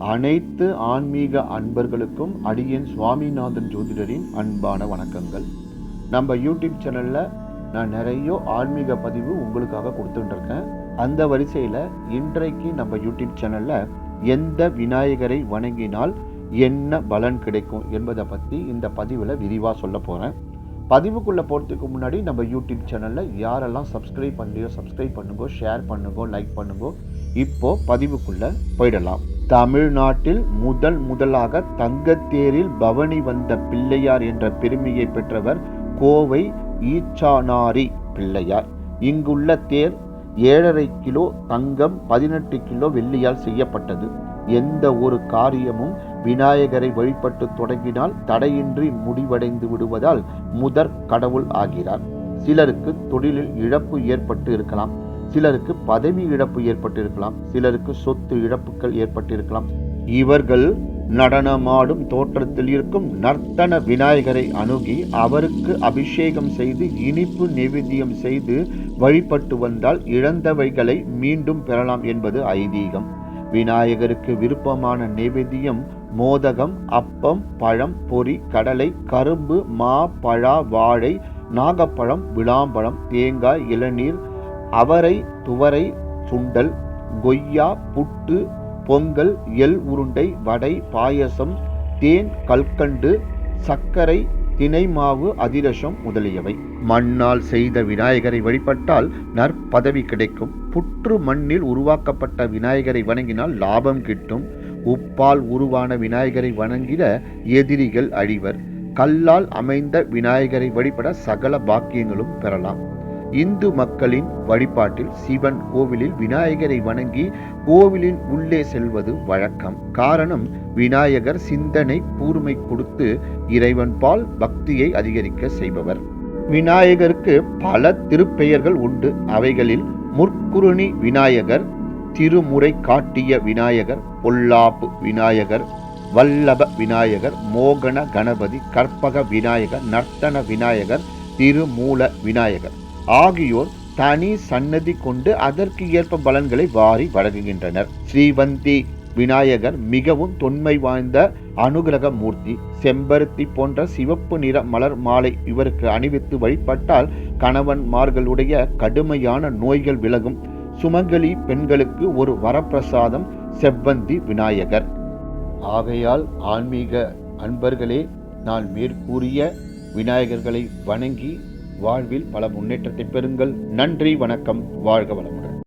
அனைத்து ஆன்மீக அன்பர்களுக்கும் அடியேன் சுவாமிநாதன் ஜோதிடரின் அன்பான வணக்கங்கள். நம்ம யூடியூப் சேனலில் நான் நிறைய ஆன்மீக பதிவு உங்களுக்காக கொடுத்துட்டு இருக்கேன். அந்த வரிசையில் இன்றைக்கு நம்ம யூடியூப் சேனலில் எந்த விநாயகரை வணங்கினால் என்ன பலன் கிடைக்கும் என்பதை பற்றி இந்த பதிவில் விரிவாக சொல்ல போகிறேன். பதிவுக்குள்ளே போகிறதுக்கு முன்னாடி நம்ம யூடியூப் சேனலில் யாரெல்லாம் சப்ஸ்கிரைப் பண்ணலையோ சப்ஸ்கிரைப் பண்ணுங்க, ஷேர் பண்ணுங்க, லைக் பண்ணுங்க. இப்போ பதிவுக்குள்ளே போயிடலாம். தமிழ்நாட்டில் முதலாக தங்கத்தேரில் பவனி வந்த பிள்ளையார் என்ற பெருமையை பெற்றவர் கோவை ஈச்சானாரி பிள்ளையார். இங்குள்ள தேர் 7.5 கிலோ தங்கம், 18 கிலோ வெள்ளியால் செய்யப்பட்டது. எந்த ஒரு காரியமும் விநாயகரை வழிபட்டு தொடங்கினால் தடையின்றி முடிவடைந்து விடுவதால் முதற் கடவுள் ஆகிறார். சிலருக்கு தொழிலில் இழப்பு ஏற்பட்டு இருக்கலாம், சிலருக்கு பதவி இழப்பு ஏற்பட்டு இருக்கலாம், சிலருக்கு சொத்து இழப்புகள் ஏற்பட்டு இருக்கலாம். இவர்கள் நடனமாடும் தோற்றத்தில் இருக்கும் நர்த்தன விநாயகரை அணுகி அவருக்கு அபிஷேகம் செய்து இனிப்பு நைவேத்தியம் செய்து வழிபட்டு வந்தால் இழந்தவைகளை மீண்டும் பெறலாம் என்பது ஐதீகம். விநாயகருக்கு விருப்பமான நைவேத்தியம் மோதகம், அப்பம், பழம், பொரி, கடலை, கரும்பு, மா, பழா, வாழை, நாகப்பழம், விளாம்பழம், தேங்காய், இளநீர், அவரை, துவரை, சுண்டல், கொய்யா, புட்டு, பொங்கல், எள் உருண்டை, வடை, பாயசம், தேன், கல்கண்டு, சர்க்கரை, தினை மாவு, அதிரசம் முதலியவை. மண்ணால் செய்த விநாயகரை வழிபட்டால் நற்பதவி கிடைக்கும். புற்று மண்ணில் உருவாக்கப்பட்ட விநாயகரை வணங்கினால் லாபம் கிட்டும். உப்பால் உருவான விநாயகரை வணங்கிட எதிரிகள் அழிவர். கல்லால் அமைந்த விநாயகரை வழிபட சகல பாக்கியங்களும் பெறலாம். இந்து மக்களின் வழிபாட்டில் சிவன் கோவிலில் விநாயகரை வணங்கி கோவிலின் உள்ளே செல்வது வழக்கம். காரணம், விநாயகர் சிந்தனை கூர்மை கொடுத்து இறைவன் பால் பக்தியை அதிகரிக்க செய்பவர். விநாயகருக்கு பல திருப்பெயர்கள் உண்டு. அவைகளில் முற்குருணி விநாயகர், திருமுறை காட்டிய விநாயகர், பொல்லாப்பு விநாயகர், வல்லப விநாயகர், மோகன கணபதி, கற்பக விநாயகர், நர்த்தன விநாயகர், திருமூல விநாயகர் ஆகியோர் தனி சன்னதி கொண்டு அதற்கு ஏற்ப பலன்களை வாரி வழங்குகின்றனர். ஸ்ரீவந்தி விநாயகர் மிகவும் தொன்மை வாய்ந்த அனுகிரக மூர்த்தி. செம்பருத்தி போன்ற சிவப்பு நிற மலர் மாலை இவருக்கு அணிவித்து வழிபட்டால் கணவன்மார்களுடைய கடுமையான நோய்கள் விலகும். சுமங்கலி பெண்களுக்கு ஒரு வரப்பிரசாதம் செவ்வந்தி விநாயகர். ஆகையால் ஆன்மீக அன்பர்களே, நான் மேற்கூறிய விநாயகர்களை வணங்கி வாழ்வில் பல முன்னேற்றத்தை பெறுங்கள். நன்றி, வணக்கம், வாழ்க வளம்.